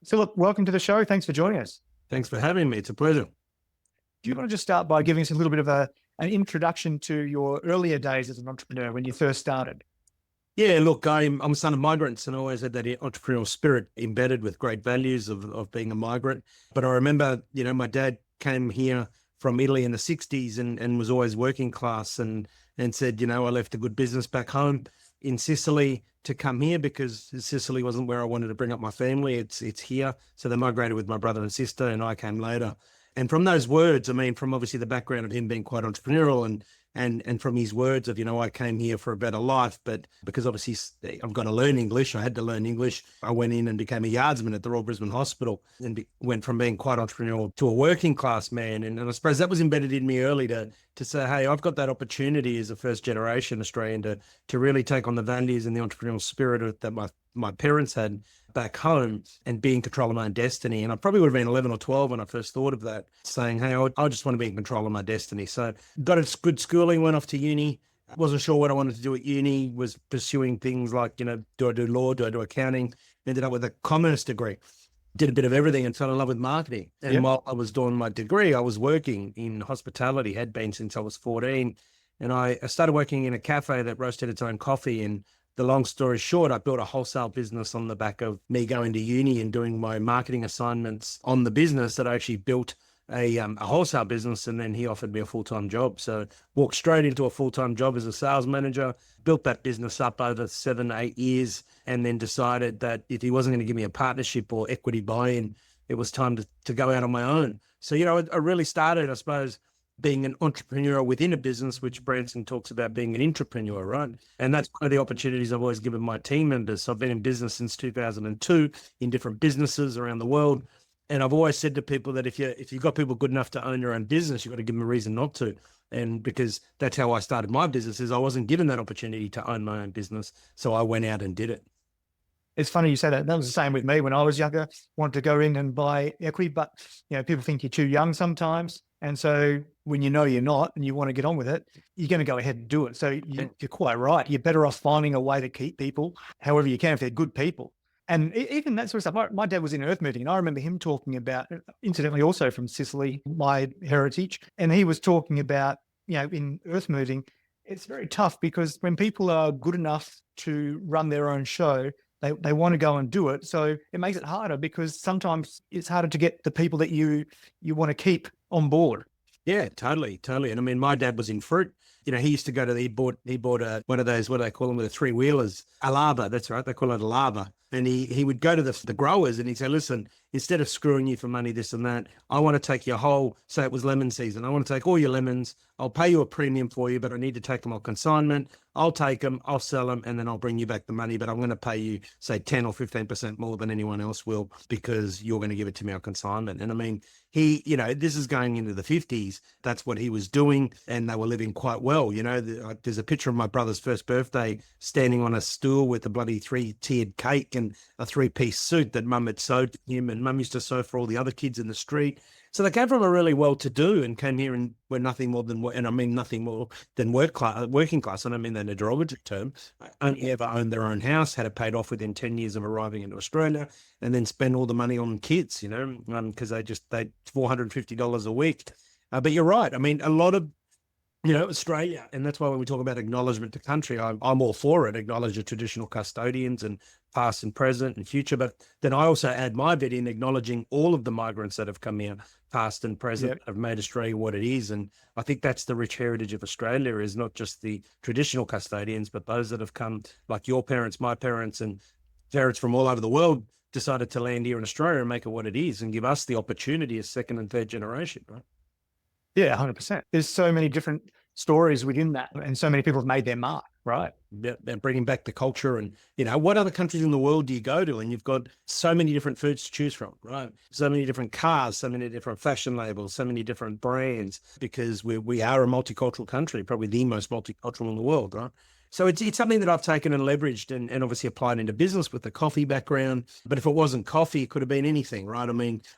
Phillip, welcome to the show. Thanks for joining us. Thanks for having me. It's a pleasure. Do you want to just start by giving us a little bit of an introduction to your earlier days as an entrepreneur when you first started? Yeah, look, I'm a son of migrants and always had that entrepreneurial spirit embedded with great values of being a migrant. But I remember, my dad came here from Italy in the 60s and was always working class and said, I left a good business back home in Sicily to come here because Sicily wasn't where I wanted to bring up my family. It's here. So they migrated with my brother and sister and I came later. And from those words, from obviously the background of him being quite entrepreneurial and from his words of, I came here for a better life, but because obviously I've got to learn English, I had to learn English. I went in and became a yardsman at the Royal Brisbane Hospital and went from being quite entrepreneurial to a working class man. And I suppose that was embedded in me early to say, hey, I've got that opportunity as a first generation Australian to really take on the values and the entrepreneurial spirit that my parents had back home and be in control of my own destiny. And I probably would have been 11 or 12 when I first thought of that, saying, hey, I just want to be in control of my destiny. So got a good schooling, went off to uni. Wasn't sure what I wanted to do at uni, was pursuing things like, do I do law? Do I do accounting? Ended up with a commerce degree. Did a bit of everything and fell in love with marketing. And while I was doing my degree, I was working in hospitality, had been since I was 14. And I started working in a cafe that roasted its own coffee. And the long story short, I built a wholesale business on the back of me going to uni and doing my marketing assignments on the business that I actually built a wholesale business. And then he offered me a full-time job. So walked straight into a full-time job as a sales manager, built that business up over 7, 8 years, and then decided that if he wasn't going to give me a partnership or equity buy-in, it was time to go out on my own. So, I really started, I suppose, being an entrepreneur within a business, which Branson talks about being an entrepreneur, right? And that's one of the opportunities I've always given my team members. So I've been in business since 2002 in different businesses around the world. And I've always said to people that if you've got people good enough to own your own business, you've got to give them a reason not to. And because that's how I started my business, is I wasn't given that opportunity to own my own business. So I went out and did it. It's funny you say that. That was the same with me when I was younger. Wanted to go in and buy equity, but people think you're too young sometimes. And so when you're not and you want to get on with it, you're going to go ahead and do it. So you're quite right. You're better off finding a way to keep people however you can if they're good people. And even that sort of stuff. My dad was in Earth Moving, and I remember him talking about, incidentally also from Sicily, my heritage, and he was talking about, in Earth Moving, it's very tough because when people are good enough to run their own show, they want to go and do it. So it makes it harder because sometimes it's harder to get the people that you want to keep on board. Yeah, totally. And my dad was in fruit. He used to go to he bought one of those, what do they call them, with the 3-wheelers, a lava. That's right. They call it a lava. And he would go to the growers and he'd say, listen, instead of screwing you for money, this and that, I want to take your whole, say it was lemon season. I want to take all your lemons. I'll pay you a premium for you, but I need to take them on consignment. I'll take them, I'll sell them, and then I'll bring you back the money. But I'm going to pay you, say, 10 or 15% more than anyone else will because you're going to give it to me on consignment. And he, this is going into the 50s. That's what he was doing. And they were living quite well. There's a picture of my brother's first birthday standing on a stool with a bloody 3-tiered cake and a 3-piece suit that mum had sewed to him. And mum used to sew for all the other kids in the street. So they came from a really well-to-do and came here and were nothing more than, nothing more than working class. I don't mean that in a derogatory term. Only ever owned their own house, had it paid off within 10 years of arriving into Australia, and then spend all the money on kids, because they $450 a week. But you're right. A lot of, Australia, and that's why when we talk about acknowledgement to country, I'm all for it. Acknowledge the traditional custodians and past and present and future. But then I also add my bit in acknowledging all of the migrants that have come here, past and present, have made Australia what it is. And I think that's the rich heritage of Australia, is not just the traditional custodians, but those that have come, like your parents, my parents, and parents from all over the world decided to land here in Australia and make it what it is and give us the opportunity as second and third generation, right? Yeah, 100%. There's so many different stories within that, and so many people have made their mark, right? They're bringing back the culture. And, what other countries in the world do you go to? And you've got so many different foods to choose from, right? So many different cars, so many different fashion labels, so many different brands, because we are a multicultural country, probably the most multicultural in the world, right? So it's something that I've taken and leveraged and obviously applied into business with the coffee background. But if it wasn't coffee, it could have been anything, right?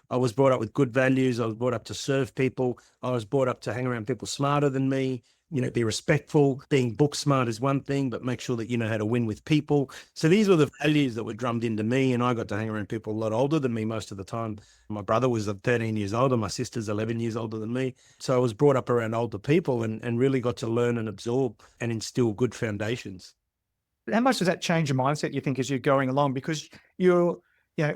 I was brought up with good values. I was brought up to serve people. I was brought up to hang around people smarter than me. be respectful. Being book smart is one thing, but make sure that you know how to win with people. So these were the values that were drummed into me, and I got to hang around people a lot older than me most of the time. My brother was 13 years older. My sister's 11 years older than me. So I was brought up around older people and really got to learn and absorb and instill good foundations. How much does that change your mindset, you think, as you're going along? Because you're,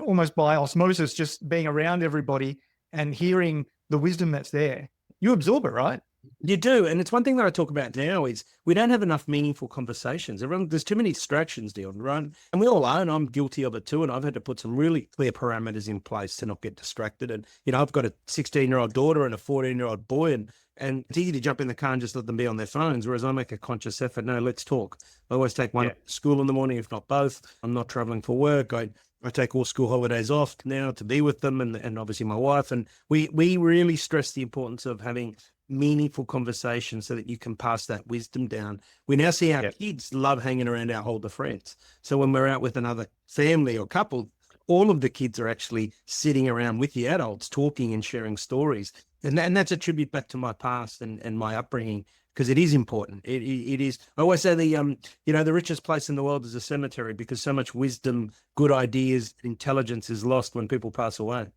almost by osmosis, just being around everybody and hearing the wisdom that's there, you absorb it, right? You do. And it's one thing that I talk about now is we don't have enough meaningful conversations. There's too many distractions, Dion, right? And we all are, and I'm guilty of it too. And I've had to put some really clear parameters in place to not get distracted. And, I've got a 16-year-old daughter and a 14-year-old boy, and it's easy to jump in the car and just let them be on their phones, whereas I make a conscious effort. No, let's talk. I always take one to school in the morning, if not both. I'm not traveling for work. I take all school holidays off now to be with them and obviously my wife. And we really stress the importance of having meaningful conversations so that you can pass that wisdom down. We now see our kids love hanging around our older friends. So when we're out with another family or couple, all of the kids are actually sitting around with the adults talking and sharing stories. And that's a tribute back to my past and my upbringing, because it is important. It is. I always say the richest place in the world is a cemetery, because so much wisdom, good ideas, intelligence is lost when people pass away.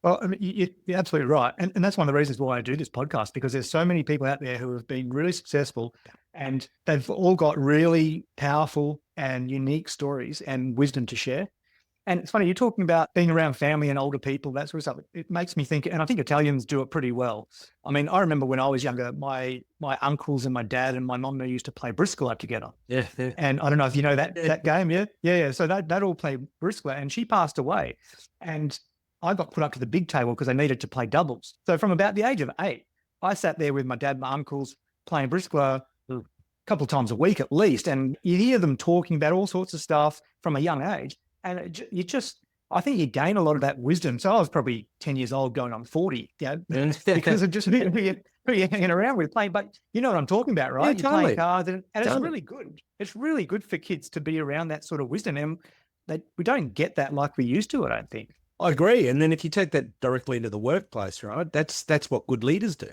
Well, I mean, you're absolutely right. And that's one of the reasons why I do this podcast, because there's so many people out there who have been really successful and they've all got really powerful and unique stories and wisdom to share. And it's funny, you're talking about being around family and older people, that sort of stuff. It makes me think, and I think Italians do it pretty well. I mean, I remember when I was younger, my uncles and my dad and my mum used to play briscoe together. Yeah. And I don't know if you know that game, yeah. So that all played briscoe, and she passed away. And I got put up to the big table because I needed to play doubles. So from about the age of 8, I sat there with my dad, my uncles, playing briscoe a couple of times a week at least. And you hear them talking about all sorts of stuff from a young age. And I think you gain a lot of that wisdom. So I was probably 10 years old going on 40, because of just who you're hanging around with playing. But you know what I'm talking about, right? Yeah, you're playing cards, and totally. It's really good. It's really good for kids to be around that sort of wisdom. And we don't get that like we used to, I don't think. I agree. And then if you take that directly into the workplace, right, that's what good leaders do.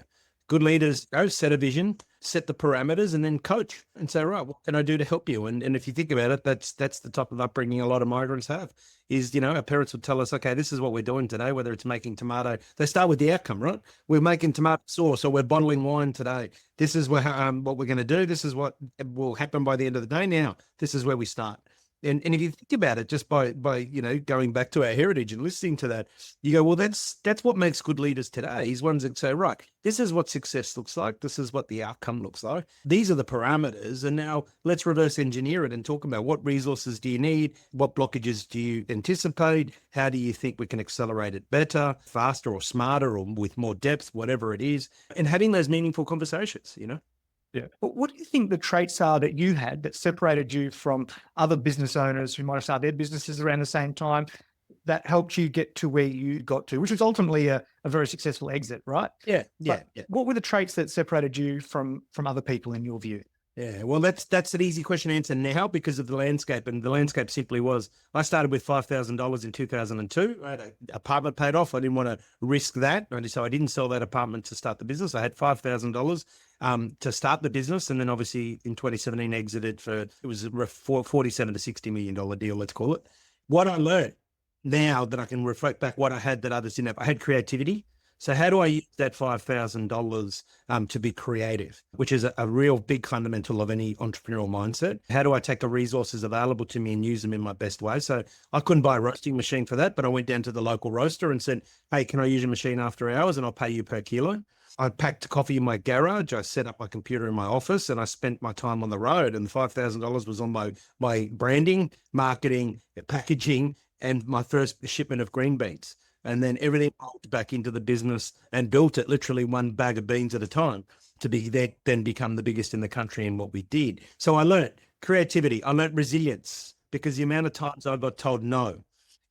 Good leaders set a vision, set the parameters, and then coach and say, right, what can I do to help you? And if you think about it, that's the type of upbringing a lot of migrants have is, our parents would tell us, okay, this is what we're doing today, whether it's making tomato. They start with the outcome, right? We're making tomato sauce, or we're bottling wine today. This is what we're going to do. This is what will happen by the end of the day. Now, this is where we start. And if you think about it, just by going back to our heritage and listening to that, you go, well, that's what makes good leaders today. Is ones that say, right, this is what success looks like. This is what the outcome looks like. These are the parameters. And now let's reverse engineer it and talk about what resources do you need? What blockages do you anticipate? How do you think we can accelerate it better, faster, or smarter, or with more depth, whatever it is, and having those meaningful conversations, Yeah. But what do you think the traits are that you had that separated you from other business owners who might have started their businesses around the same time, that helped you get to where you got to, which was ultimately a very successful exit, right? Yeah. What were the traits that separated you from other people in your view? Yeah, well, that's an easy question to answer now because of the landscape. And the landscape simply was, I started with $5,000 in 2002. I had an apartment paid off. I didn't want to risk that. So I didn't sell that apartment to start the business. I had $5,000 to start the business. And then obviously in 2017 exited it was a $47 to $60 million deal, let's call it. What I learned now that I can reflect back what I had that others didn't have, I had creativity. So how do I use that $5,000 to be creative, which is a real big fundamental of any entrepreneurial mindset? How do I take the resources available to me and use them in my best way? So I couldn't buy a roasting machine for that, but I went down to the local roaster and said, hey, can I use your machine after hours and I'll pay you per kilo? I packed coffee in my garage. I set up my computer in my office and I spent my time on the road, and the $5,000 was on my branding, marketing, packaging, and my first shipment of green beans. And then everything rolled back into the business and built it literally one bag of beans at a time to then become the biggest in the country in what we did. So I learned creativity. I learned resilience, because the amount of times I got told no,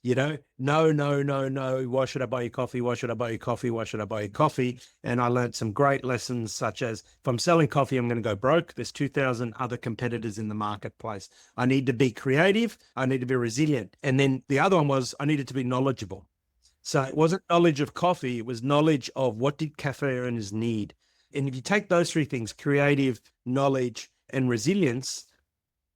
no. Why should I buy you coffee? Why should I buy you coffee? Why should I buy you coffee? And I learned some great lessons, such as if I'm selling coffee, I'm going to go broke. There's 2,000 other competitors in the marketplace. I need to be creative. I need to be resilient. And then the other one was I needed to be knowledgeable. So it wasn't knowledge of coffee. It was knowledge of what did cafe owners need. And if you take those three things, creative, knowledge, and resilience,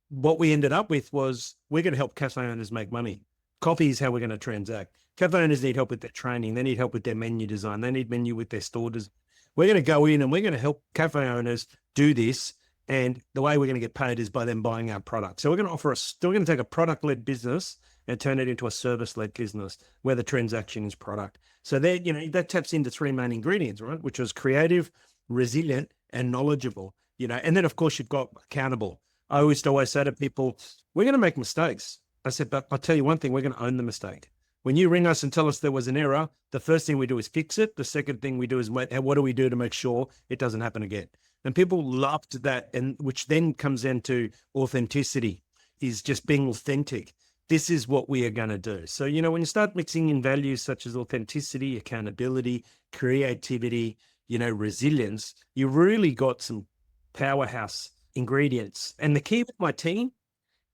what we ended up with was we're going to help cafe owners make money. Coffee is how we're going to transact. Cafe owners need help with their training. They need help with their menu design. They need menu with their store design. We're going to go in and we're going to help cafe owners do this. And the way we're going to get paid is by them buying our product. So we're going to we're going to take a product-led business and turn it into a service-led business where the transaction is product. So there, that taps into three main ingredients, right? Which was creative, resilient, and knowledgeable, and then of course you've got accountable. I always say to people, we're going to make mistakes. I said, but I'll tell you one thing, we're going to own the mistake. When you ring us and tell us there was an error, the first thing we do is fix it. The second thing we do is what do we do to make sure it doesn't happen again? And people loved that, and which then comes into authenticity, is just being authentic. This is what we are going to do. So, when you start mixing in values such as authenticity, accountability, creativity, resilience, you really got some powerhouse ingredients. And the key with my team,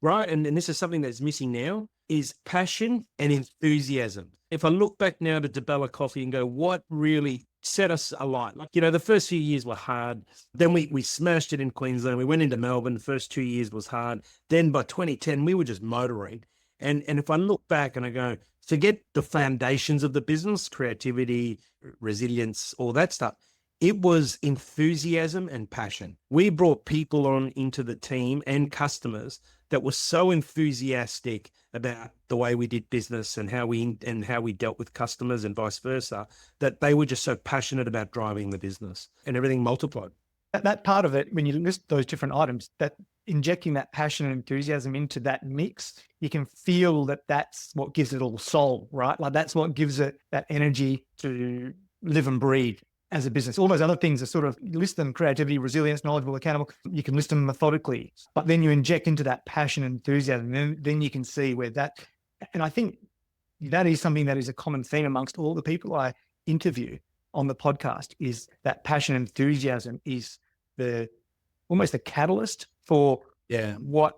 right, and this is something that's missing now, is passion and enthusiasm. If I look back now to Di Bella Coffee and go, what really set us alight? Like, the first few years were hard. Then we smashed it in Queensland. We went into Melbourne. The first 2 years was hard. Then by 2010, we were just motoring. And if I look back and I go, forget the foundations of the business, creativity, resilience, all that stuff. It was enthusiasm and passion. We brought people on into the team and customers that were so enthusiastic about the way we did business and how we dealt with customers and vice versa, that they were just so passionate about driving the business, and everything multiplied. That part of it, when you list those different items, that injecting that passion and enthusiasm into that mix, you can feel that that's what gives it all soul, right? Like that's what gives it that energy to live and breathe as a business. All those other things are sort of, you list them: creativity, resilience, knowledgeable, accountable. You can list them methodically, but then you inject into that passion and enthusiasm, and then you can see where that, and I think that is something that is a common theme amongst all the people I interview on the podcast, is that passion and enthusiasm is almost the catalyst for what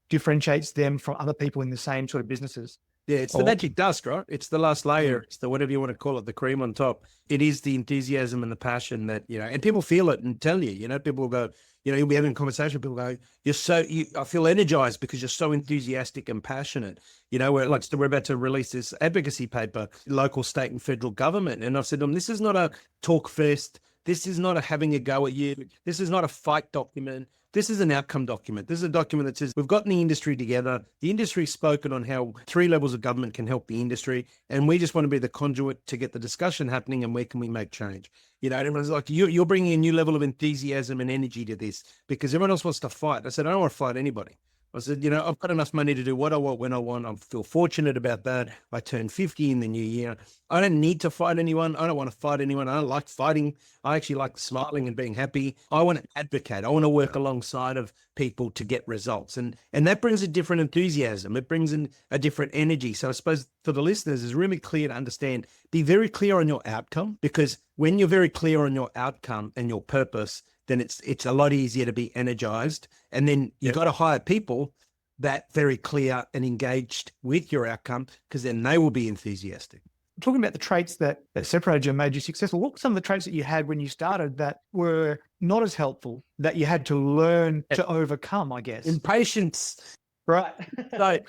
differentiates them from other people in the same sort of businesses. Yeah, it's the magic dust, right? It's the last layer. It's the whatever you want to call it, the cream on top. It is the enthusiasm and the passion that, and people feel it and tell you, people will go, you'll be having a conversation, people go, I feel energized because you're so enthusiastic and passionate. We're about to release this advocacy paper, local, state and federal government. And I've said to them, this is not a talk fest. This is not a having a go at you. This is not a fight document. This is an outcome document. This is a document that says we've gotten the industry together. The industry's spoken on how 3 levels of government can help the industry. And we just want to be the conduit to get the discussion happening, and where can we make change? Everyone's like, you're bringing a new level of enthusiasm and energy to this because everyone else wants to fight. I said, I don't want to fight anybody. I said, I've got enough money to do what I want when I want. I feel fortunate about that. I turned 50 in the new year. I don't need to fight anyone. I don't want to fight anyone. I don't like fighting. I actually like smiling and being happy. I want to advocate. I want to work alongside of people to get results. And that brings a different enthusiasm. It brings in a different energy. So I suppose for the listeners, it's really clear to understand, be very clear on your outcome, because when you're very clear on your outcome and your purpose, then it's a lot easier to be energized. And then you've got to hire people that very clear and engaged with your outcome, because then they will be enthusiastic. Talking about the traits that separated you and made you successful, what were some of the traits that you had when you started that were not as helpful, that you had to learn to overcome, I guess? Impatience. Right. So,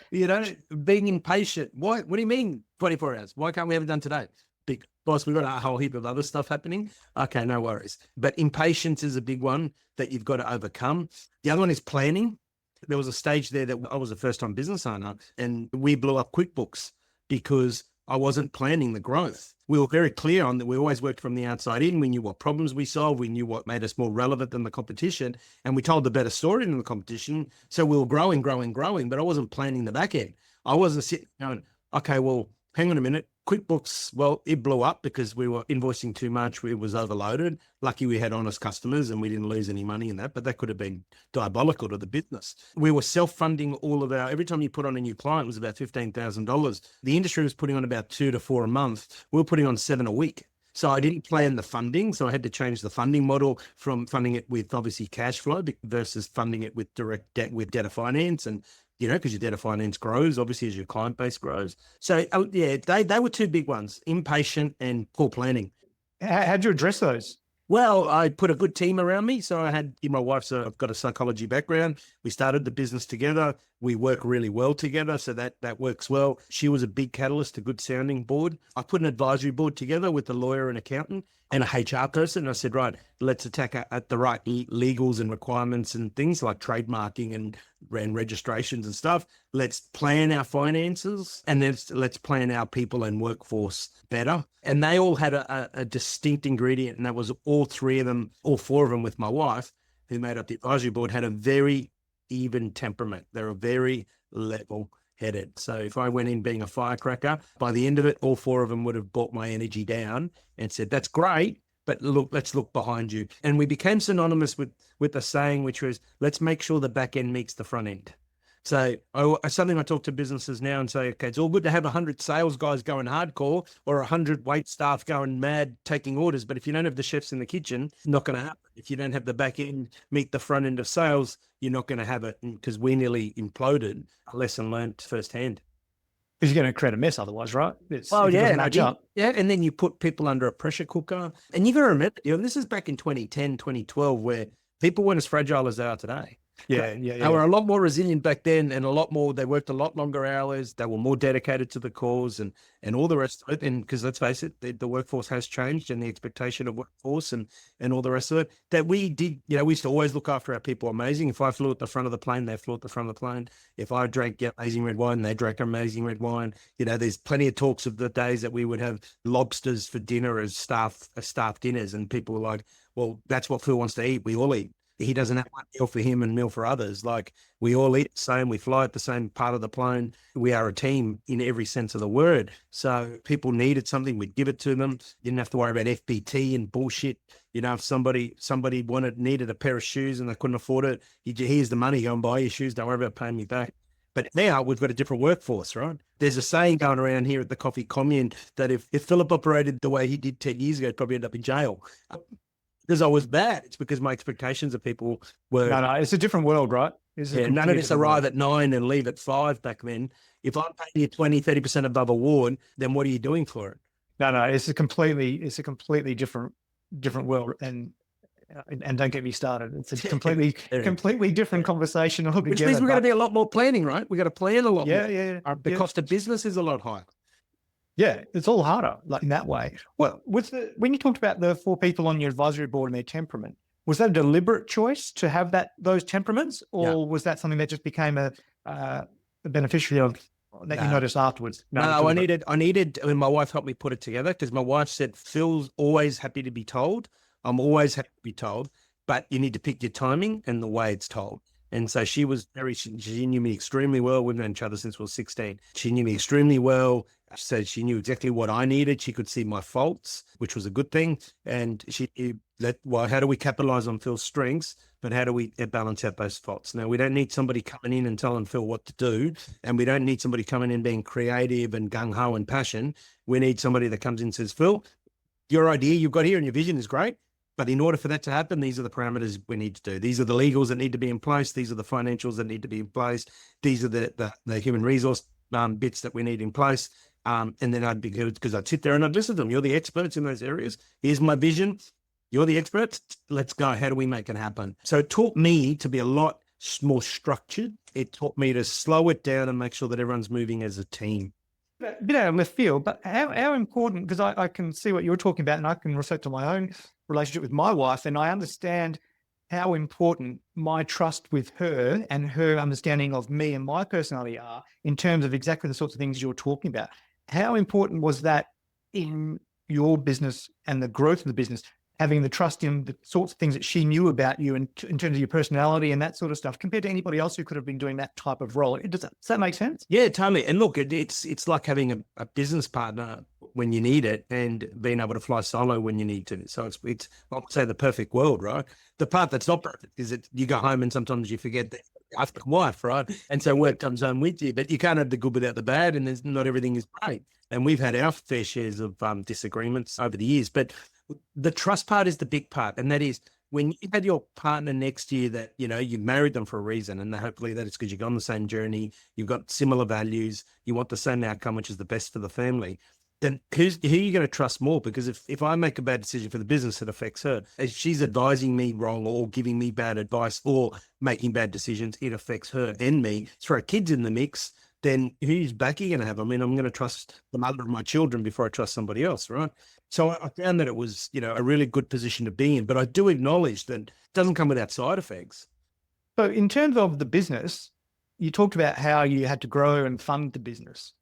being impatient. What do you mean 24 hours? Why can't we have it done today? Big boss, we've got a whole heap of other stuff happening. Okay, no worries. But impatience is a big one that you've got to overcome. The other one is planning. There was a stage there that I was a first-time business owner, and we blew up QuickBooks because I wasn't planning the growth. We were very clear on that. We always worked from the outside in. We knew what problems we solved. We knew what made us more relevant than the competition, and we told the better story than the competition. So we were growing, but I wasn't planning the back end. I wasn't sitting going, okay, well, hang on a minute. QuickBooks, well, it blew up because we were invoicing too much. It was overloaded. Lucky we had honest customers and we didn't lose any money in that, but that could have been diabolical to the business. We were self-funding all of every time you put on a new client, it was about $15,000. The industry was putting on about 2 to 4 a month. We were putting on 7 a week. So I didn't plan the funding. So I had to change the funding model from funding it with obviously cash flow versus funding it with direct debt, with debtor finance. And because your debtor finance grows, obviously, as your client base grows. So, they were 2 big ones: impatient and poor planning. How'd you address those? Well, I put a good team around me. So I had my wife's, I've got a psychology background. We started the business together. We work really well together. So that works well. She was a big catalyst, a good sounding board. I put an advisory board together with a lawyer and accountant and a HR person. I said, right, let's attack at the right legals and requirements and things like trademarking and registrations and stuff. Let's plan our finances and then let's plan our people and workforce better. And they all had a distinct ingredient, and that was all four of them with my wife, who made up the advisory board, had a very even temperament. They were very level headed. So if I went in being a firecracker, by the end of it, all four of them would have brought my energy down and said, that's great, but look, let's look behind you. And we became synonymous with the saying, which was, let's make sure the back end meets the front end. So something I talk to businesses now and say, okay, it's all good to have 100 sales guys going hardcore or 100 wait staff going mad taking orders. But if you don't have the chefs in the kitchen, it's not going to happen. If you don't have the back end meet the front end of sales, you're not going to have it, because we nearly imploded. A lesson learned firsthand. Because you're going to create a mess otherwise, right? Yeah. And then you put people under a pressure cooker. And you got to remember, this is back in 2010, 2012, where people weren't as fragile as they are today. Yeah. They were a lot more resilient back then, and they worked a lot longer hours. They were more dedicated to the cause and all the rest of it. And because let's face it, the workforce has changed, and the expectation of workforce and all the rest of it, that we did, we used to always look after our people amazing. If I flew at the front of the plane, they flew at the front of the plane. If I drank amazing red wine, they drank amazing red wine. There's plenty of talks of the days that we would have lobsters for dinner as staff dinners, and people were like, well, that's what Phil wants to eat. We all eat. He doesn't have one meal for him and meal for others. Like, we all eat the same. We fly at the same part of the plane. We are a team in every sense of the word. So people needed something, we'd give it to them. You didn't have to worry about FBT and bullshit. If somebody needed a pair of shoes and they couldn't afford it, here's the money, go and buy your shoes. Don't worry about paying me back. But now we've got a different workforce, right? There's a saying going around here at the Coffee Commune that if Philip operated the way he did 10 years ago, he'd probably end up in jail. Because I was bad. It's because my expectations of people were... No, it's a different world, right? None of us arrive at 9 and leave at 5 back then. If I'm paying you 20, 30% above award, then what are you doing for it? No, it's a completely different world. And don't get me started. It's a completely different conversation altogether. Which means we've got to be a lot more planning, right? We've got to plan a lot more. Yeah. The cost of business is a lot higher. Yeah, it's all harder, like in that way. Well, when you talked about the 4 people on your advisory board and their temperament, was that a deliberate choice to have those temperaments, or was that something that just became a beneficiary of that you noticed afterwards? No, I needed, when my wife helped me put it together, because my wife said, Phil's always happy to be told. I'm always happy to be told, but you need to pick your timing and the way it's told. And so she knew me extremely well. We've known each other since we were 16. She knew me extremely well. So she knew exactly what I needed. She could see my faults, which was a good thing. And how do we capitalize on Phil's strengths, but how do we balance out those faults? Now, we don't need somebody coming in and telling Phil what to do. And we don't need somebody coming in being creative and gung-ho and passion. We need somebody that comes in and says, Phil, your idea you've got here and your vision is great. But in order for that to happen, these are the parameters we need to do. These are the legals that need to be in place. These are the financials that need to be in place. These are the human resource bits that we need in place. And then I'd be good, because I'd sit there and I'd listen to them. You're the experts in those areas. Here's my vision. You're the experts. Let's go. How do we make it happen? So it taught me to be a lot more structured. It taught me to slow it down and make sure that everyone's moving as a team. A bit out of left field, but how important, because I can see what you're talking about, and I can reflect on my own relationship with my wife, and I understand how important my trust with her and her understanding of me and my personality are in terms of exactly the sorts of things you're talking about. How important was that in your business and the growth of the business, having the trust in the sorts of things that she knew about you in terms of your personality and that sort of stuff, compared to anybody else who could have been doing that type of role? Does that make sense? Yeah, totally. And look, it's like having a business partner when you need it and being able to fly solo when you need to. So it's I would say the perfect world, right? The part that's not perfect is that you go home and sometimes you forget that I've got a wife, right? And so work comes home with you, but you can't have the good without the bad, and not everything is great. And we've had our fair shares of disagreements over the years, but the trust part is the big part. And that is when you had your partner next to you that, you married them for a reason, and hopefully that is because you've gone the same journey, you've got similar values, you want the same outcome, which is the best for the family. then who are you going to trust more? Because if I make a bad decision for the business, it affects her. If she's advising me wrong or giving me bad advice or making bad decisions, it affects her and me. Throw kids in the mix, then whose back are you going to have? I mean, I'm going to trust the mother of my children before I trust somebody else, right? So I found that it was, a really good position to be in. But I do acknowledge that it doesn't come without side effects. So in terms of the business, you talked about how you had to grow and fund the business.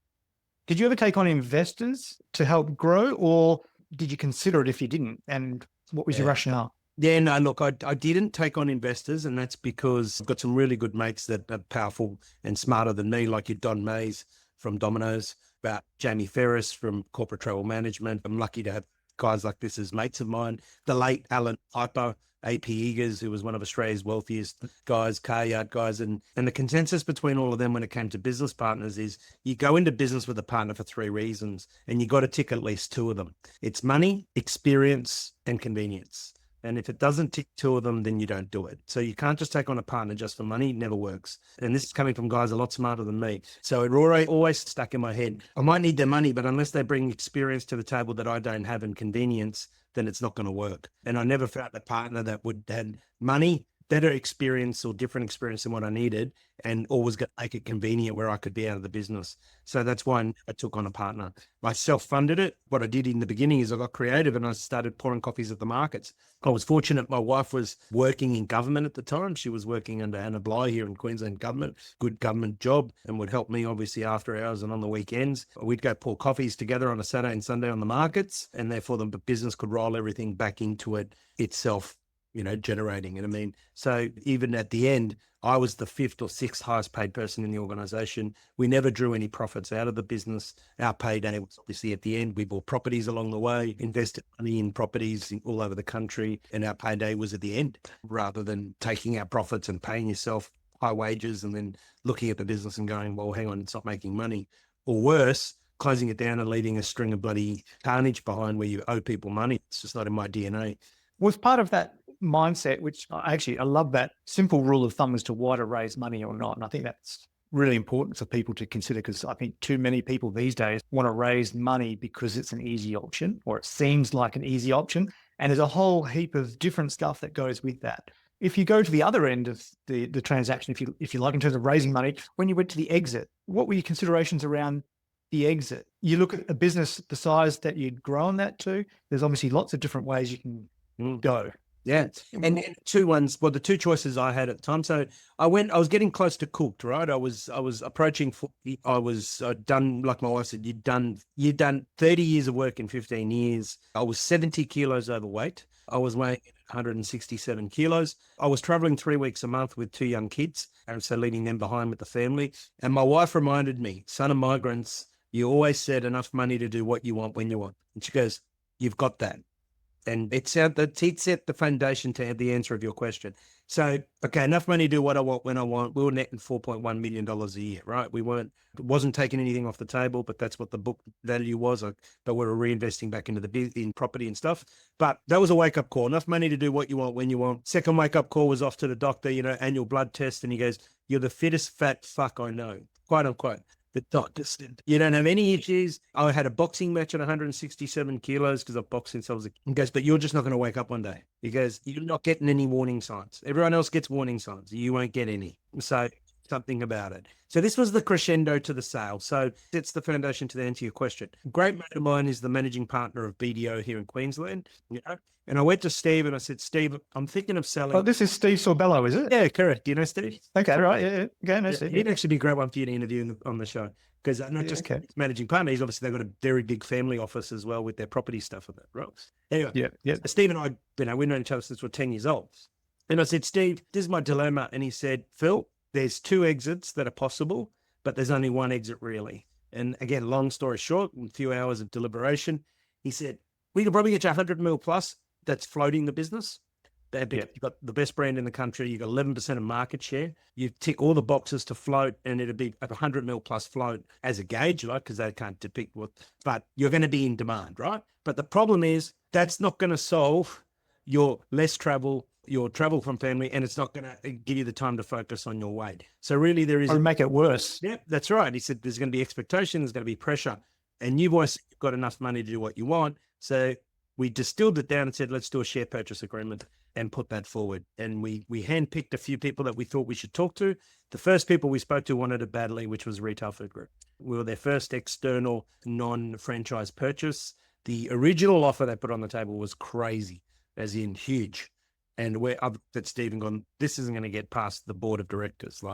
Did you ever take on investors to help grow, or did you consider it if you didn't? And what was your rationale? Yeah, no, look, I didn't take on investors, and that's because I've got some really good mates that are powerful and smarter than me, like your Don Mays from Domino's, about Jamie Ferris from Corporate Travel Management. I'm lucky to have guys like this as mates of mine. The late Alan Piper, AP Eagers, who was one of Australia's wealthiest guys, car yard guys. And the consensus between all of them when it came to business partners is you go into business with a partner for 3 reasons, and you got to tick at least 2 of them. It's money, experience, and convenience. And if it doesn't tick 2 of them, then you don't do it. So you can't just take on a partner just for money. It never works. And this is coming from guys a lot smarter than me. So it always stuck in my head. I might need their money, but unless they bring experience to the table that I don't have and convenience, then it's not going to work. And I never found a partner that would have money, better experience or different experience than what I needed, and always going to make it convenient where I could be out of the business. So that's why I took on a partner. I self-funded it. What I did in the beginning is I got creative and I started pouring coffees at the markets. I was fortunate. My wife was working in government at the time. She was working under Anna Bligh here in Queensland government, good government job, and would help me obviously after hours and on the weekends. We'd go pour coffees together on a Saturday and Sunday on the markets, and therefore the business could roll everything back into it itself, generating. And I mean, so even at the end, I was the 5th or 6th highest paid person in the organization. We never drew any profits out of the business. Our payday was obviously at the end. We bought properties along the way, invested money in properties all over the country, and our payday was at the end, rather than taking out profits and paying yourself high wages and then looking at the business and going, well, hang on, it's not making money. Or worse, closing it down and leaving a string of bloody carnage behind where you owe people money. It's just not in my DNA. Was part of that mindset, which I love that simple rule of thumb as to why to raise money or not. And I think that's really important for people to consider, because I think too many people these days want to raise money because it's an easy option, or it seems like an easy option. And there's a whole heap of different stuff that goes with that. If you go to the other end of the transaction, if you like, in terms of raising money, when you went to the exit, what were your considerations around the exit? You look at a business the size that you'd grown that to, there's obviously lots of different ways you can go. Yeah. And the 2 choices I had at the time. So I was getting close to cooked, right? I was approaching 40. I was done, like my wife said, you'd done 30 years of work in 15 years. I was 70 kilos overweight. I was weighing 167 kilos. I was traveling 3 weeks a month with 2 young kids, and so leaving them behind with the family. And my wife reminded me, son of migrants, you always said enough money to do what you want when you want. And she goes, you've got that. And it set the foundation to have the answer of your question. So, okay, enough money to do what I want when I want. We were netting $4.1 million a year, right? It wasn't taking anything off the table, but that's what the book value was. But we were reinvesting back into in property and stuff. But that was a wake-up call. Enough money to do what you want when you want. Second wake-up call was off to the doctor, annual blood test. And he goes, you're the fittest fat fuck I know, quote unquote. The doctor said, you don't have any issues. I had a boxing match at 167 kilos because I've boxed since I was a kid. He goes, but you're just not going to wake up one day. He goes, you're not getting any warning signs. Everyone else gets warning signs. You won't get any. So something about it. So this was the crescendo to the sale. So it's the foundation to answer your question. A great mate of mine is the managing partner of BDO here in Queensland. And I went to Steve and I said, Steve, I'm thinking of selling. Oh, this is Steve Sorbello, is it? Yeah, correct. Do you know Steve? Okay, right. Yeah. Okay, no, Steve. He'd actually be a great one for you to interview on the show, because not just managing partner, he's obviously, they've got a very big family office as well with their property stuff and that, right? Anyway, yeah. Steve and I, we've known each other since we're 10 years old. And I said, Steve, this is my dilemma. And he said, Phil, there's 2 exits that are possible, but there's only 1 exit really. And again, long story short, in a few hours of deliberation, he said, we could probably get you 100 mil plus that's floating the business. You've got the best brand in the country. You've got 11% of market share. You tick all the boxes to float, and it'd be a 100 mil plus float as a gauge, right? Because they can't depict but you're going to be in demand, right? But the problem is that's not going to solve your less travel, your travel from family, and it's not going to give you the time to focus on your weight. So really there is... Or make it worse. Yeah, that's right. He said there's going to be expectation, there's going to be pressure. and you've always got enough money to do what you want. So we distilled it down and said, let's do a share purchase agreement and put that forward. And we handpicked a few people that we thought we should talk to. The first people we spoke to wanted it badly, which was Retail Food Group. We were their first external non-franchise purchase. The original offer they put on the table was crazy, as in huge. And I've looked at Steve and gone, this isn't going to get past the board of directors.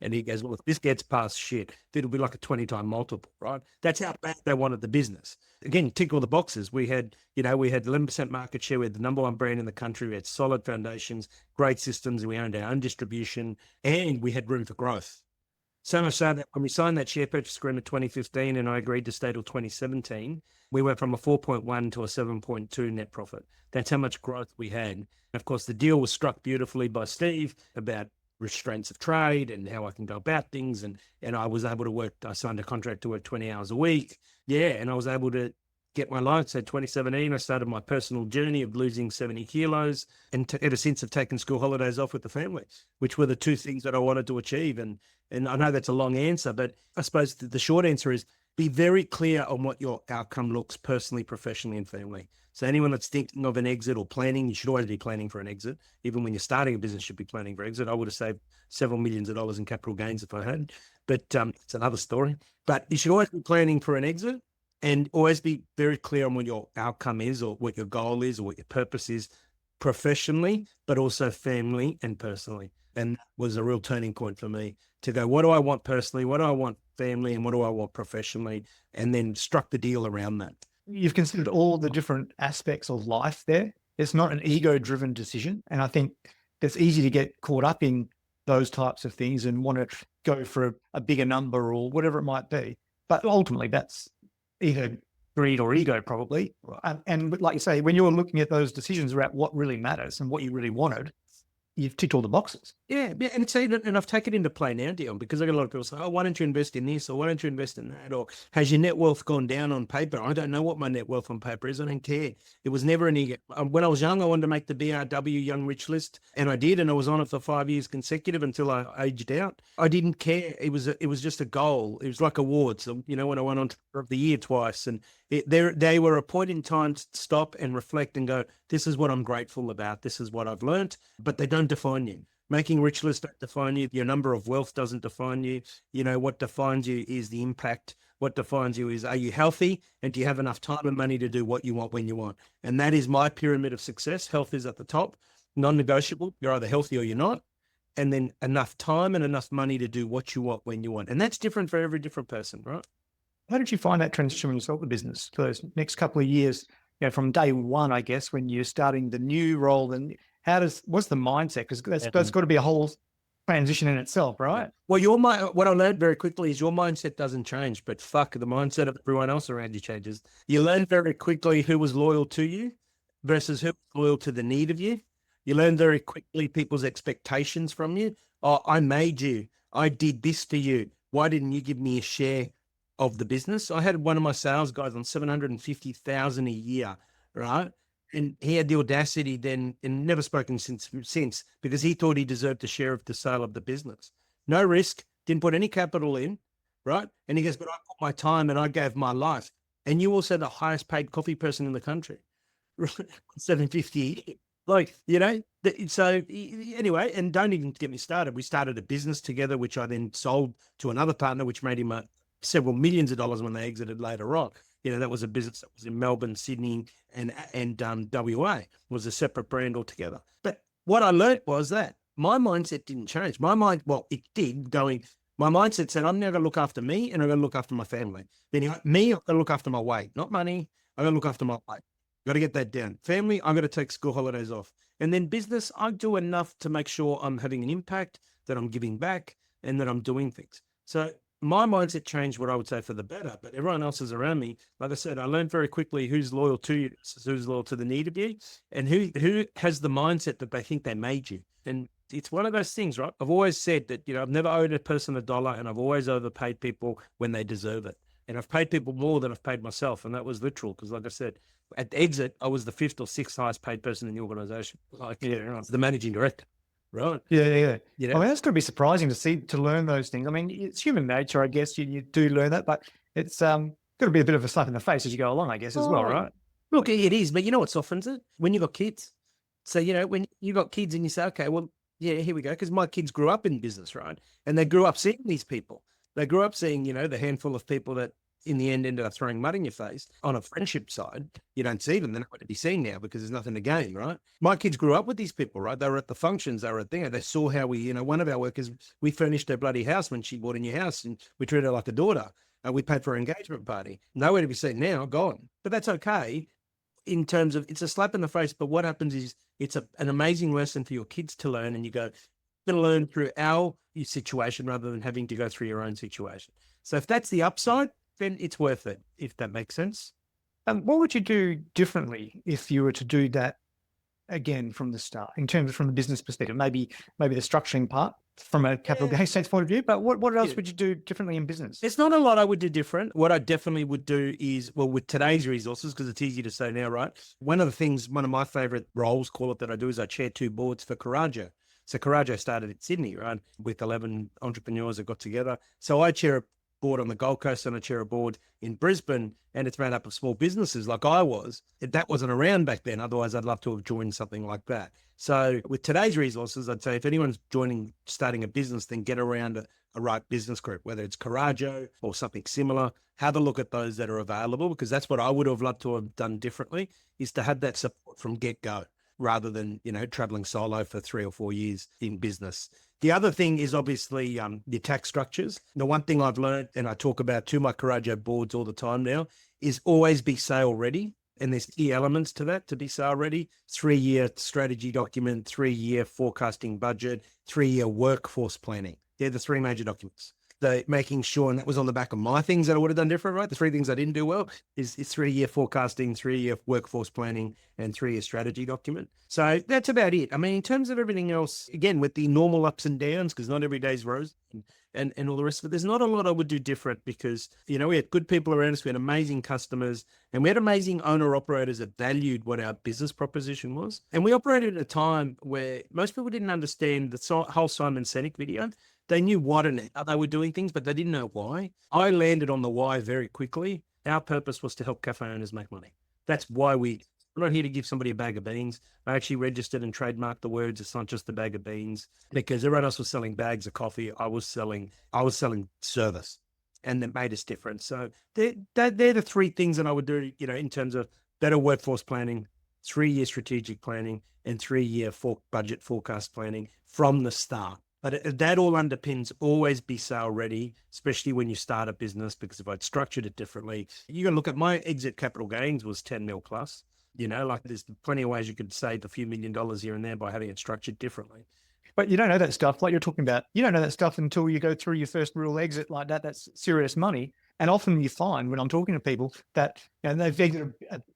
And he goes, well, if this gets past shit, it'll be like a 20-time multiple, right? That's how bad they wanted the business. Again, tick all the boxes. We had 11% market share. We had the number one brand in the country. We had solid foundations, great systems. We owned our own distribution, and we had room for growth. So much so that when we signed that share purchase agreement in 2015 and I agreed to stay till 2017, we went from a 4.1 to a 7.2 net profit. That's how much growth we had. And of course, the deal was struck beautifully by Steve about restraints of trade and how I can go about things. And I was able to work, I signed a contract to work 20 hours a week. Yeah. And I was able to get my life. So 2017, I started my personal journey of losing 70 kilos and ever since I've taken school holidays off with the family, which were the two things that I wanted to achieve. And I know that's a long answer, but I suppose the short answer is be very clear on what your outcome looks personally, professionally, and family. So anyone that's thinking of an exit or planning, you should always be planning for an exit. Even when you're starting a business, you should be planning for exit. I would have saved several millions of dollars in capital gains if I had, but it's another story. But you should always be planning for an exit and always be very clear on what your outcome is or what your goal is or what your purpose is professionally, but also family and personally. And that was a real turning point for me to go, what do I want personally? What do I want family? And what do I want professionally? And then struck the deal around that. You've considered all the different aspects of life there. It's not an ego-driven decision. And I think it's easy to get caught up in those types of things and want to go for a bigger number or whatever it might be. But ultimately, that's either greed or ego, probably. And like you say, when you're looking at those decisions about what really matters and what you really wanted, you've ticked all the boxes. Yeah. And I've taken it into play now, Dion, because I got a lot of people say, oh, why don't you invest in this? Or why don't you invest in that? Or has your net wealth gone down on paper? I don't know what my net wealth on paper is. I don't care. It was never an ego. When I was young, I wanted to make the BRW Young Rich list, and I did. And I was on it for 5 years consecutive until I aged out. I didn't care. It was just a goal. It was like awards. When I went on of the year twice, and they were a point in time to stop and reflect and go, this is what I'm grateful about. This is what I've learned, but they don't define you. Making rich list don't define you. Your number of wealth doesn't define you. What defines you is the impact. What defines you is, are you healthy? And do you have enough time and money to do what you want when you want? And that is my pyramid of success. Health is at the top, non-negotiable. You're either healthy or you're not. And then enough time and enough money to do what you want when you want. And that's different for every different person, right? How did you find that transition when you sold the business for those next couple of years? From day one, I guess, when you're starting the new role, and what's the mindset? Because that's got to be a whole transition in itself, right? Well, what I learned very quickly is your mindset doesn't change, but the mindset of everyone else around you changes. You learn very quickly who was loyal to you versus who was loyal to the need of you. You learn very quickly people's expectations from you. Oh, I made you. I did this for you. Why didn't you give me a share of the business? I had one of my sales guys on $750,000 a year, right? And he had the audacity then, and never spoken since, because he thought he deserved a share of the sale of the business. No risk, didn't put any capital in, right? And he goes, but I put my time and I gave my life. And you also the highest paid coffee person in the country, $750. So anyway, and don't even get me started. We started a business together, which I then sold to another partner, which made him several millions of dollars when they exited later on. That was a business that was in Melbourne, Sydney, and WA. It was a separate brand altogether. But what I learned was that my mindset didn't change. It did. My mindset said, I'm now going to look after me and I'm going to look after my family. Then I'm going to look after my weight, not money. I'm going to look after my weight. Got to get that down. Family, I'm going to take school holidays off. And then business, I do enough to make sure I'm having an impact, that I'm giving back, and that I'm doing things. So my mindset changed, what I would say, for the better, but everyone else is around me. Like I said, I learned very quickly who's loyal to you, who's loyal to the need of you, and who has the mindset that they think they made you. And it's one of those things, right? I've always said that, I've never owed a person $1, and I've always overpaid people when they deserve it. And I've paid people more than I've paid myself. And that was literal, because like I said, at the exit, I was the 5th or 6th highest paid person in the organization. The managing director. Right. Yeah. That's going to be surprising to learn those things. I mean, it's human nature, I guess. You do learn that, but it's got to be a bit of a slap in the face as you go along, I guess, as well, Oh, right? look, it is, but you know what softens it? When you got kids. So, when you got kids and you say, okay, well, yeah, here we go. Because my kids grew up in business, right? And they grew up seeing these people. They grew up seeing, the handful of people that in the end ended up throwing mud in your face. On a friendship side, you don't see them. They're not going to be seen now because there's nothing to gain, right? My kids grew up with these people, right? They were at the functions. They were at there. They saw how we, one of our workers, we furnished her bloody house when she bought a new house and we treated her like a daughter. We paid for her engagement party. Nowhere to be seen now, gone. But that's okay in terms of it's a slap in the face. But what happens is it's an amazing lesson for your kids to learn. And you go, going to learn through our situation rather than having to go through your own situation. So if that's the upside, then it's worth it, if that makes sense. What would you do differently if you were to do that again from the start, in terms of from the business perspective? Maybe the structuring part from a capital gains sense point of view, but what else would you do differently in business? There's not a lot I would do different. What I definitely would do is, well, with today's resources, because it's easy to say now, right? One of my favorite roles, call it, that I do is I chair 2 boards for Coraggio. So Coraggio started in Sydney, right? With 11 entrepreneurs that got together. So I chair a board on the Gold Coast and I chair a board in Brisbane, and it's made up of small businesses like I was. That wasn't around back then. Otherwise, I'd love to have joined something like that. So with today's resources, I'd say if anyone's starting a business, then get around a right business group, whether it's Coraggio or something similar. Have a look at those that are available, because that's what I would have loved to have done differently, is to have that support from get-go, rather than, traveling solo for 3 or 4 years in business. The other thing is obviously the tax structures. The one thing I've learned, and I talk about to my Coraggio boards all the time now, is always be sale ready. And there's key elements to that to be sale ready: 3-year strategy document, 3-year forecasting budget, 3-year workforce planning. They're the 3 major documents. Making sure, and that was on the back of my things that I would have done different, right? The 3 things I didn't do well is 3-year forecasting, 3-year workforce planning, and 3-year strategy document. So that's about it. I mean, in terms of everything else, again, with the normal ups and downs, because not every day's rose and all the rest of it, there's not a lot I would do different, because, we had good people around us, we had amazing customers, and we had amazing owner operators that valued what our business proposition was. And we operated at a time where most people didn't understand the whole Simon Sinek video. They knew what and how they were doing things, but they didn't know why. I landed on the why very quickly. Our purpose was to help cafe owners make money. That's why we're not here to give somebody a bag of beans. I actually registered and trademarked the words. It's not just a bag of beans, because everyone else was selling bags of coffee. I was selling service, and that made us different. So they're the 3 things that I would do, in terms of better workforce planning, 3-year strategic planning, and 3-year budget forecast planning from the start. But that all underpins always be sale ready, especially when you start a business, because if I'd structured it differently, you got to look at my exit capital gains was 10 mil plus. There's plenty of ways you could save a few $1 million here and there by having it structured differently. But you don't know that stuff, like you're talking about. You don't know that stuff until you go through your first real exit like that. That's serious money. And often you find, when I'm talking to people, that they've exited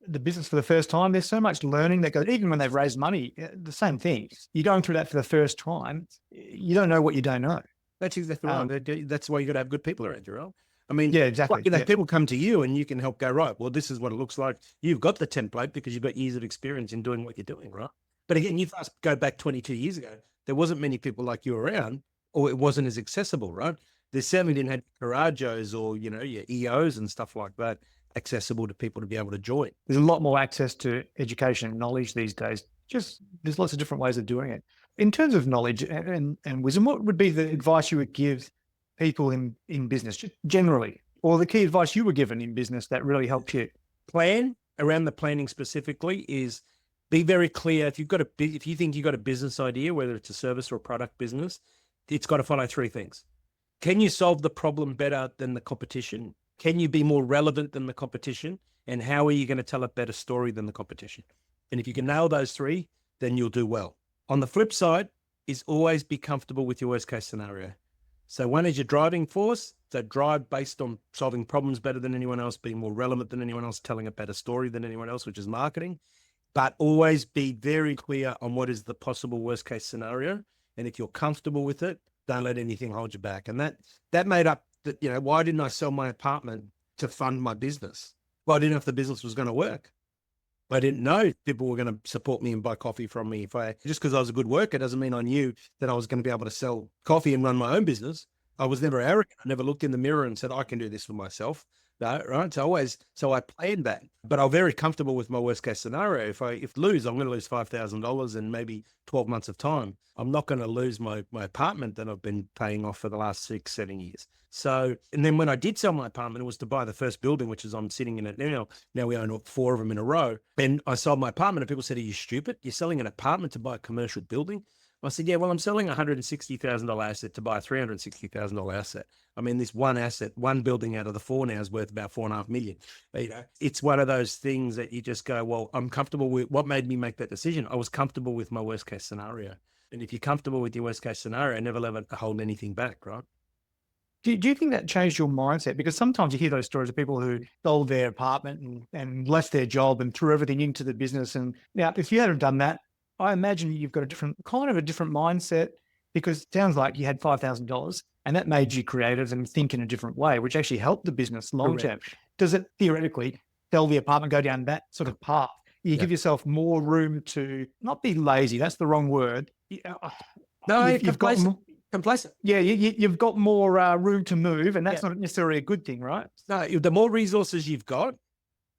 the business for the first time, there's so much learning that goes, even when they've raised money, the same thing. You're going through that for the first time. You don't know what you don't know. That's exactly right. That's why you got to have good people around you, right? I mean, yeah, exactly. People come to you and you can help go, right, well, this is what it looks like. You've got the template because you've got years of experience in doing what you're doing, right? But again, you first go back 22 years ago, there wasn't many people like you around, or it wasn't as accessible, right? There certainly didn't have Coraggio's or, your EOs and stuff like that accessible to people to be able to join. There's a lot more access to education and knowledge these days. Just there's lots of different ways of doing it. In terms of knowledge and wisdom, what would be the advice you would give people in business, just generally, or the key advice you were given in business that really helped you? Plan around the planning specifically is be very clear. If you think you've got a business idea, whether it's a service or a product business, it's got to follow 3 things. Can you solve the problem better than the competition? Can you be more relevant than the competition? And how are you going to tell a better story than the competition? And if you can nail those 3, then you'll do well. On the flip side is always be comfortable with your worst case scenario. So one is your driving force. So drive based on solving problems better than anyone else, being more relevant than anyone else, telling a better story than anyone else, which is marketing. But always be very clear on what is the possible worst case scenario. And if you're comfortable with it, don't let anything hold you back. And that made up that, why didn't I sell my apartment to fund my business? Well, I didn't know if the business was going to work. I didn't know if people were going to support me and buy coffee from me. Just because I was a good worker doesn't mean I knew that I was going to be able to sell coffee and run my own business. I was never arrogant. I never looked in the mirror and said, I can do this for myself. right? So I planned that, but I'm very comfortable with my worst case scenario. If lose, I'm going to lose $5,000 in maybe 12 months of time. I'm not going to lose my apartment that I've been paying off for the last 6-7 years. So, and then when I did sell my apartment, it was to buy the first building, which is I'm sitting in it now. Now we own 4 of them in a row. And I sold my apartment and people said, are you stupid? You're selling an apartment to buy a commercial building? I said, yeah, well, I'm selling a $160,000 asset to buy a $360,000 asset. I mean, this one asset, one building out of the 4 now is worth about $4.5 million. You know, it's one of those things that you just go, well, I'm comfortable with what made me make that decision. I was comfortable with my worst case scenario. And if you're comfortable with your worst case scenario, never let it hold anything back, right? Do you think that changed your mindset? Because sometimes you hear those stories of people who sold their apartment and left their job and threw everything into the business. And now, if you hadn't done that, I imagine you've got a different mindset, because it sounds like you had $5,000 and that made you creative and think in a different way, which actually helped the business long term. Does it theoretically sell the apartment, go down that sort of path? You give yourself more room to not be lazy. That's the wrong word. No, you've got complacent. Yeah, you've got more room to move, and that's not necessarily a good thing, right? No, the more resources you've got,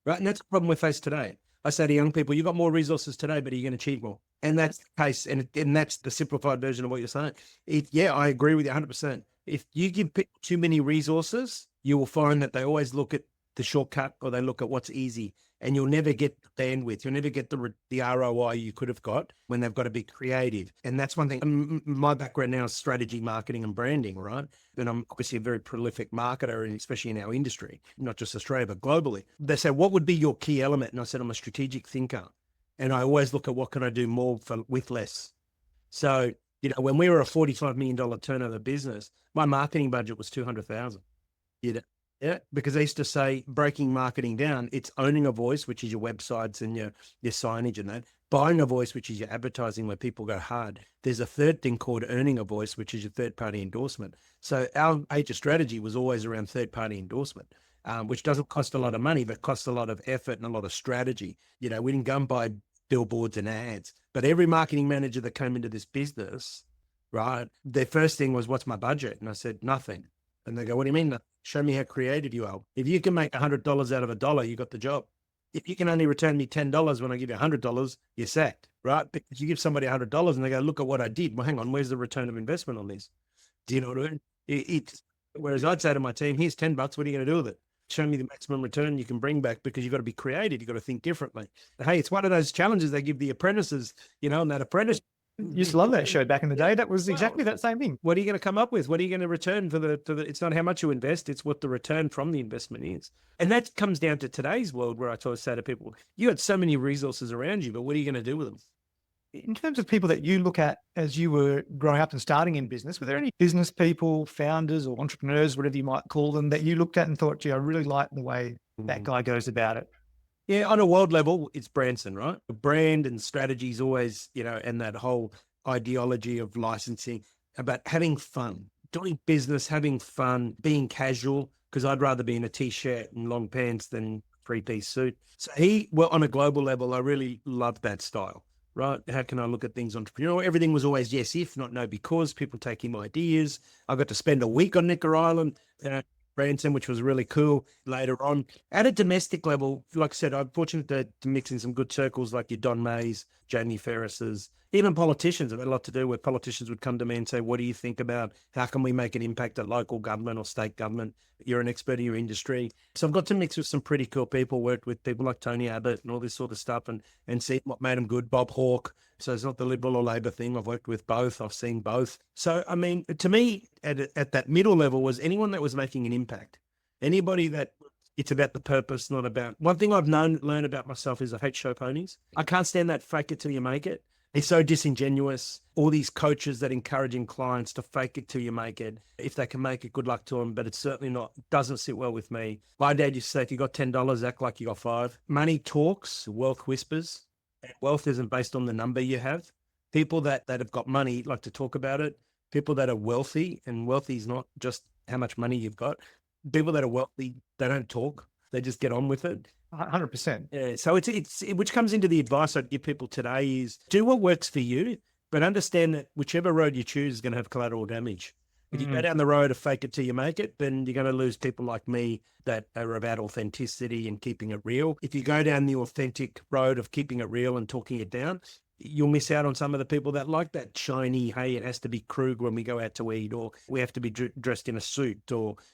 right? And that's the problem we face today. I say to young people, you've got more resources today, but are you going to achieve more? And that's the case. And that's the simplified version of what you're saying. I agree with you 100%. If you give people too many resources, you will find that they always look at the shortcut, or they look at what's easy, and you'll never get the bandwidth. You'll never get the ROI you could have got when they've got to be creative. And that's one thing. My background now is strategy, marketing, and branding, right? And I'm obviously a very prolific marketer, and especially in our industry, not just Australia, but globally. They say, what would be your key element? And I said, I'm a strategic thinker. And I always look at what can I do more with less. So, you know, when we were a $45 million turnover business, my marketing budget was $200,000. Yeah, because I used to say, breaking marketing down, it's owning a voice, which is your websites and your signage and that, buying a voice, which is your advertising where people go hard. There's a third thing called earning a voice, which is your third-party endorsement. So our major strategy was always around third-party endorsement, which doesn't cost a lot of money, but costs a lot of effort and a lot of strategy. You know, we didn't go and buy billboards and ads, but every marketing manager that came into this business, right, their first thing was, what's my budget? And I said, nothing. And they go, what do you mean? Show me how creative you are. If you can make $100 out of $1, you got the job. If you can only return me $10 when I give you $100, you're sacked, right? Because you give somebody $100 and they go, look at what I did. Well, hang on, where's the return of investment on this? Do you know what I mean? Whereas I'd say to my team, here's $10. What are you going to do with it? Show me the maximum return you can bring back, because you've got to be creative. You've got to think differently. Hey, it's one of those challenges they give the apprentices, you know, and that apprentice. Used to love that show back in the day. That was exactly that same thing. What are you going to come up with? What are you going to return for the, it's not how much you invest, it's what the return from the investment is. And that comes down to today's world, where I always say to people, you had so many resources around you, but what are you going to do with them? In terms of people that you look at as you were growing up and starting in business, were there any business people, founders or entrepreneurs, whatever you might call them, that you looked at and thought, gee, I really like the way that guy goes about it? Yeah, on a world level, it's Branson, right? Brand and strategy is always, you know, and that whole ideology of licensing, about having fun, doing business, having fun, being casual, because I'd rather be in a t-shirt and long pants than 3-piece suit. So on a global level, I really loved that style, right? How can I look at things entrepreneurial? Everything was always yes, if, not no, because people take him ideas. I got to spend a week on Necker Island, Branson, which was really cool later on. At a domestic level, like I said, I'm fortunate to mix in some good circles like your Don Mays, Jamie Ferris's, even politicians. I've had a lot to do where politicians would come to me and say, what do you think about how can we make an impact at local government or state government? You're an expert in your industry. So I've got to mix with some pretty cool people, worked with people like Tony Abbott and all this sort of stuff, and see what made them good. Bob Hawke. So it's not the Liberal or Labor thing. I've worked with both. I've seen both. So, I mean, to me, at that middle level was anyone that was making an impact. Anybody that it's about the purpose, not about... One thing I've learned about myself is I hate show ponies. I can't stand that fake it till you make it. It's so disingenuous. All these coaches that encouraging clients to fake it till you make it. If they can make it, good luck to them, but it's certainly not, doesn't sit well with me. My dad used to say, if you got $10, act like you got 5. Money talks, wealth whispers. Wealth isn't based on the number you have. People that have got money like to talk about it. People that are wealthy, and wealthy is not just how much money you've got. People that are wealthy, they don't talk. They just get on with it. 100%. Yeah. So it's which comes into the advice I'd give people today is do what works for you, but understand that whichever road you choose is going to have collateral damage. If you go down the road of fake it till you make it, then you're going to lose people like me that are about authenticity and keeping it real. If you go down the authentic road of keeping it real and talking it down, you'll miss out on some of the people that like that shiny, hey, it has to be Krug when we go out to eat, or we have to be dressed in a suit,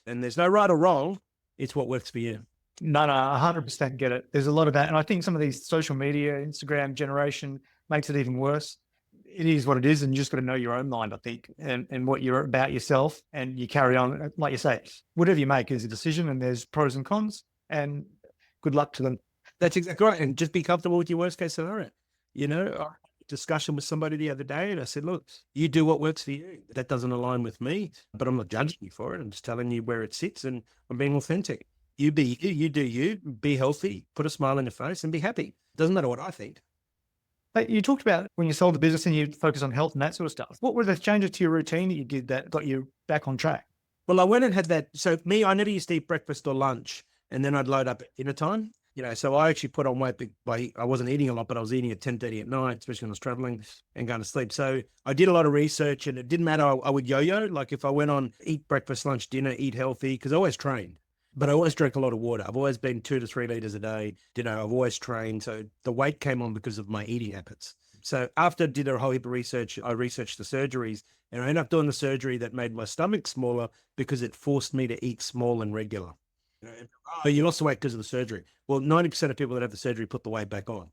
and there's no right or wrong. It's what works for you. No, 100% get it. There's a lot of that. And I think some of these social media, Instagram generation makes it even worse. It is what it is. And you just got to know your own mind, I think, and what you're about yourself. And you carry on, like you say, whatever you make is a decision, and there's pros and cons, and good luck to them. That's exactly right. And just be comfortable with your worst case scenario. I had a discussion with somebody the other day, and I said, look, you do what works for you. That doesn't align with me, but I'm not judging you for it. I'm just telling you where it sits, and I'm being authentic. You be you, you do you, be healthy, put a smile on your face, and be happy. Doesn't matter what I think. But you talked about when you sold the business and you focus on health and that sort of stuff. What were the changes to your routine that you did that got you back on track? Well, I went and had that. So I never used to eat breakfast or lunch, and then I'd load up at dinner time. So I actually put on weight by I wasn't eating a lot, but I was eating at 10:30 at night, especially when I was traveling and going to sleep. So I did a lot of research, and it didn't matter. I would yo-yo. Like if I went on eat breakfast, lunch, dinner, eat healthy, because I always trained. But I always drank a lot of water. I've always been 2 to 3 liters a day. I've always trained. So the weight came on because of my eating habits. So after I did a whole heap of research, I researched the surgeries, and I ended up doing the surgery that made my stomach smaller because it forced me to eat small and regular. Oh, you lost the weight because of the surgery. Well, 90% of people that have the surgery put the weight back on.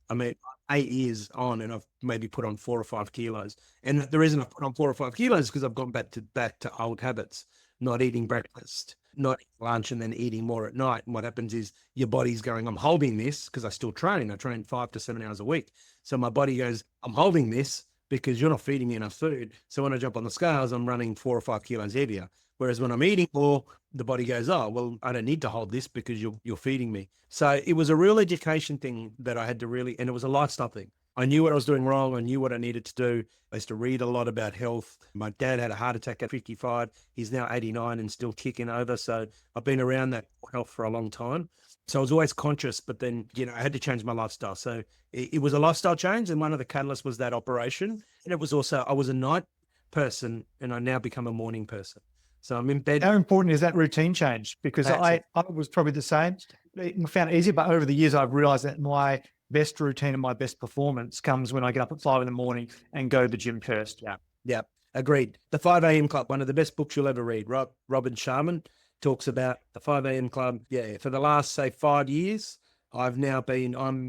I mean, 8 years on, and I've maybe put on 4 or 5 kilos. And the reason I put on 4 or 5 kilos is because I've gone back to old habits, not eating breakfast, not eating lunch, and then eating more at night. And what happens is your body's going, I'm holding this because I still train. I train 5 to 7 hours a week. So my body goes, I'm holding this because you're not feeding me enough food. So when I jump on the scales, I'm running 4 or 5 kilos heavier. Whereas when I'm eating more, the body goes, oh, well, I don't need to hold this because you're feeding me. So it was a real education thing that I had to really, and it was a lifestyle thing. I knew what I was doing wrong. I knew what I needed to do. I used to read a lot about health. My dad had a heart attack at 55. He's now 89 and still kicking over. So I've been around that health for a long time. So I was always conscious, but then, I had to change my lifestyle. So it was a lifestyle change. And one of the catalysts was that operation. And it was also, I was a night person and I now become a morning person. So I'm in bed. How important is that routine change? Because I was probably the same. I found it easier, but over the years, I've realized that my best routine and my best performance comes when I get up at 5 a.m. and go to the gym first. Yeah. Agreed. The 5 a.m. Club, one of the best books you'll ever read. Robin Sharman talks about the 5 a.m. Club. Yeah. For the last, say, 5 years, I'm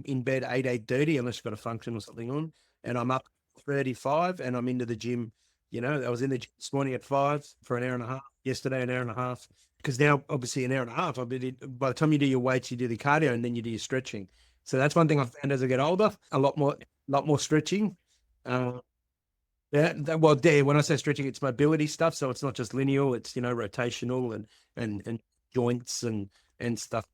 in bed 8:30, unless you've got a function or something on, and I'm up 35 and I'm into the gym. I was in the gym this morning at 5 for an hour and a half, yesterday an hour and a half, because now obviously an hour and a half, by the time you do your weights, you do the cardio and then you do your stretching. So that's one thing I've found as I get older, a lot more stretching. When I say stretching, it's mobility stuff. So it's not just lineal, it's, rotational and joints and stuff.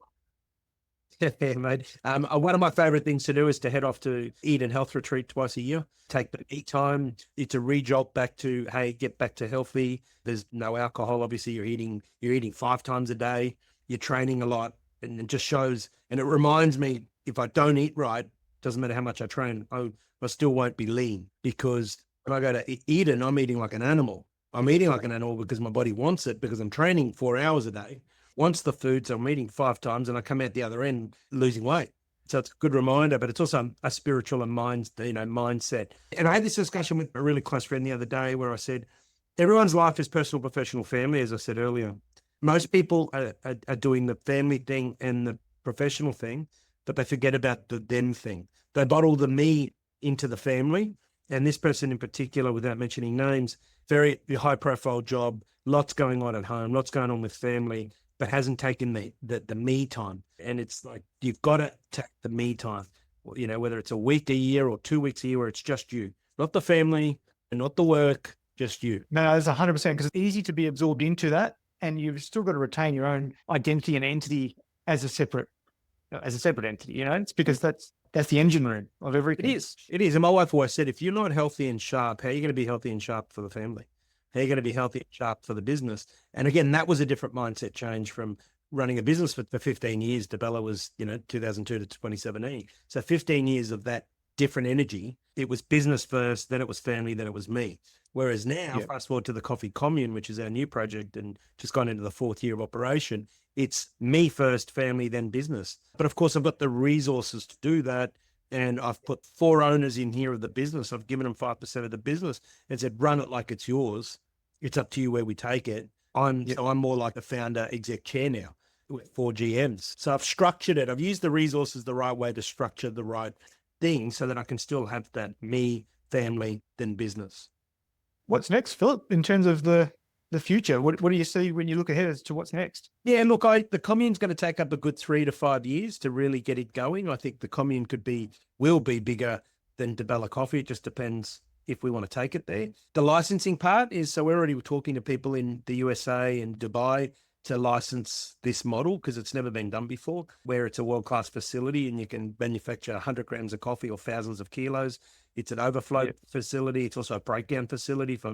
Yeah, mate. One of my favorite things to do is to head off to eat and health retreat twice a year. Take the eat time. It's a re-jolt back to, hey, get back to healthy. There's no alcohol. Obviously, you're eating 5 times a day. You're training a lot, and it just shows. And it reminds me, if I don't eat right, doesn't matter how much I train, I still won't be lean, because when I go to Eden, I'm eating like an animal. I'm eating like an animal because my body wants it, because I'm training 4 hours a day. Once the food, so I'm eating 5 times and I come out the other end losing weight. So it's a good reminder, but it's also a spiritual and mindset. And I had this discussion with a really close friend the other day where I said, everyone's life is personal, professional, family, as I said earlier. Most people are doing the family thing and the professional thing, but they forget about the them thing. They bottle the me into the family. And this person in particular, without mentioning names, very high profile job, lots going on at home, lots going on with family, but hasn't taken the me time. And it's like, you've got to take the me time, whether it's a week a year or 2 weeks a year, where it's just you, not the family and not the work, just you. No, that's 100%, because it's easy to be absorbed into that. And you've still got to retain your own identity and entity as a separate entity, it's because that's the engine room of everything. It is. And my wife always said, if you're not healthy and sharp, how are you going to be healthy and sharp for the family? How are you going to be healthy and sharp for the business? And again, that was a different mindset change from running a business for 15 years. Di Bella was, 2002 to 2017. So 15 years of that different energy. It was business first, then it was family, then it was me. Whereas now, Yeah. fast forward to the Coffee Commune, which is our new project and just gone into the 4th year of operation, it's me first, family, then business. But of course, I've got the resources to do that. And I've put 4 owners in here of the business. I've given them 5% of the business and said, run it like it's yours. It's up to you where we take it. So I'm more like the founder exec chair now with 4 GMs. So I've structured it. I've used the resources the right way to structure the right thing so that I can still have that me, family, then business. What's next, Philip, in terms of the future? What do you see when you look ahead as to what's next? Yeah, look, the commune's going to take up a good 3 to 5 years to really get it going. I think the commune will be bigger than Di Bella Coffee. It just depends if we want to take it there. The licensing part is, so we're already talking to people in the USA and Dubai to license this model because it's never been done before, where it's a world-class facility and you can manufacture 100 grams of coffee or thousands of kilos. It's an overflow facility. It's also a breakdown facility if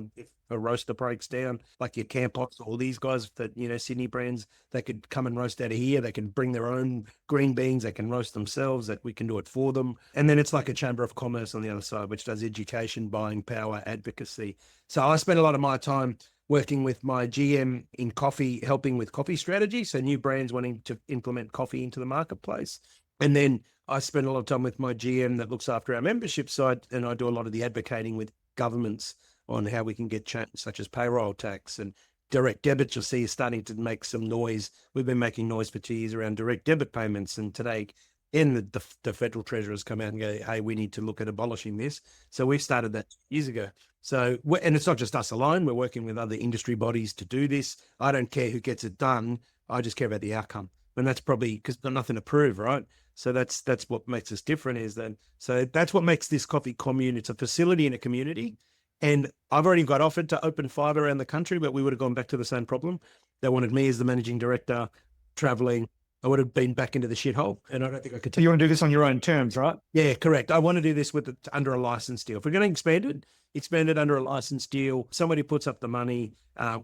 a roaster breaks down, like your Campots, all these guys that, Sydney brands, they could come and roast out of here. They can bring their own green beans. They can roast themselves, that we can do it for them. And then it's like a chamber of commerce on the other side, which does education, buying power, advocacy. So I spend a lot of my time working with my GM in coffee, helping with coffee strategy. So new brands wanting to implement coffee into the marketplace. And then I spend a lot of time with my GM that looks after our membership side, and I do a lot of the advocating with governments on how we can get change, such as payroll tax and direct debit. You'll see is starting to make some noise. We've been making noise for 2 years around direct debit payments, and today the federal treasurer has come out and go, hey, we need to look at abolishing this. So we've started that years ago. So, and it's not just us alone. We're working with other industry bodies to do this. I don't care who gets it done. I just care about the outcome. And that's probably because there's nothing to prove, right? So that's what makes us different so that's what makes this Coffee Commune. It's a facility in a community. And I've already got offered to open 5 around the country, but we would have gone back to the same problem. They wanted me as the managing director, traveling. I would have been back into the shithole, and I don't think I could. So you want to do this on your own terms, right? Yeah, correct. I want to do this under a license deal. If we're going to expand it under a license deal. Somebody puts up the money.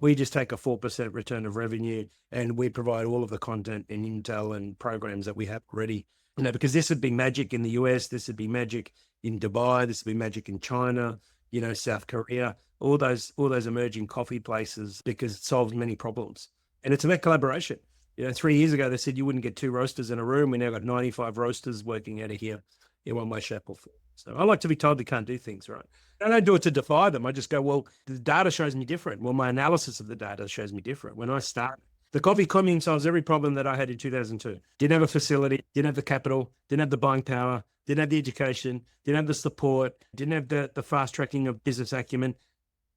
We just take a 4% return of revenue, and we provide all of the content and intel and programs that we have already. Because this would be magic in the US, this would be magic in Dubai, this would be magic in China, South Korea, all those emerging coffee places, because it solves many problems. And it's about collaboration. 3 years ago, they said you wouldn't get 2 roasters in a room. We now got 95 roasters working out of here in one way, shape, or form. So I like to be told we can't do things right. I don't do it to defy them. I just go, well, the data shows me different. Well, my analysis of the data shows me different. When I started, the Coffee Commune solves every problem that I had in 2002. Didn't have a facility, didn't have the capital, didn't have the buying power, didn't have the education, didn't have the support, didn't have the fast tracking of business acumen.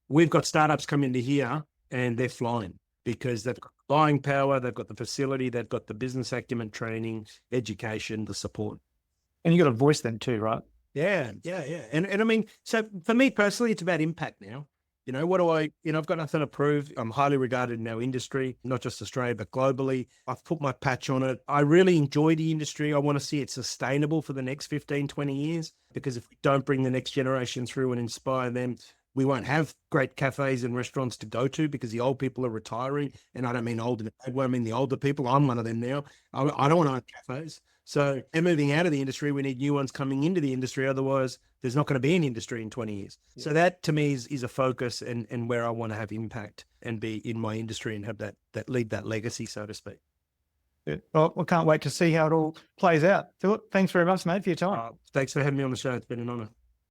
We've got startups come into here and they're flying because they've got buying power, they've got the facility, they've got the business acumen, training, education, the support. And you got a voice then too, right? Yeah. And I mean, so for me personally, it's about impact now. I've got nothing to prove. I'm highly regarded in our industry, not just Australia, but globally. I've put my patch on it. I really enjoy the industry. I want to see it sustainable for the next 15, 20 years, because if we don't bring the next generation through and inspire them, we won't have great cafes and restaurants to go to because the old people are retiring. And I don't mean old in a bad way, I mean the older people. I'm one of them now. I don't want to own cafes. So they're moving out of the industry. We need new ones coming into the industry. Otherwise, there's not going to be an industry in 20 years. Yeah. So that to me is a focus and where I want to have impact and be in my industry and have that lead that legacy, so to speak. Yeah. Well, we can't wait to see how it all plays out. Philip, thanks very much, mate, for your time. Thanks for having me on the show. It's been an honor.